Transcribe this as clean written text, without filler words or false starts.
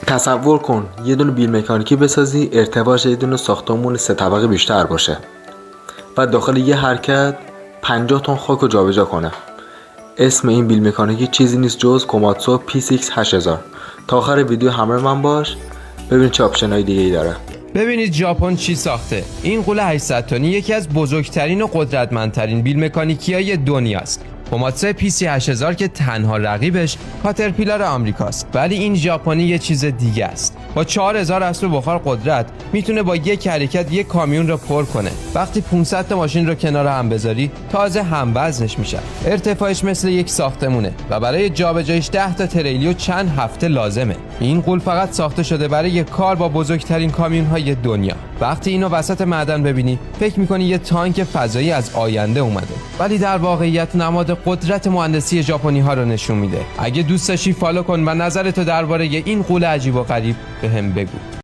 تصور کن یه دونه بیل مکانیکی بسازی ارتفاعش یه دونه ساختمون 3 طبقه بیشتر باشه و داخل یه حرکت 50 تن خاک رو جابجا کنه. اسم این بیل مکانیکی چیزی نیست جز کوماتسو P6 8000. تا آخر ویدیو همراه من باش ببین چه آپشنای دیگه ای داره. ببینید ژاپن چی ساخته. این غول 800 تنی یکی از بزرگترین و قدرتمندترین بیل مکانیکی‌های دنیاست. کوماتسو PC 8000 که تنها رقیبش کاترپیلار آمریکاست، ولی این ژاپنی یه چیز دیگه است. با 4000 اسب بخار قدرت میتونه با یک حرکت یک کامیون رو پر کنه. وقتی 500 تا ماشین رو کنار هم بذاری تازه هم وزنش میشه. ارتفاعش مثل یک ساختمونه و برای جابجاییش 10 تا تریلی و چند هفته لازمه. این غول فقط ساخته شده برای کار با بزرگترین کامیون‌های دنیا. وقتی اینو وسط معدن ببینی فکر می‌کنی یه تانک فضایی از آینده اومده، ولی در واقعیت نماد قدرت مهندسی ژاپنی‌ها رو نشون میده. اگه دوست داشتی فالو کن و نظرتو درباره این غول عجیب و غریب بهم بگو.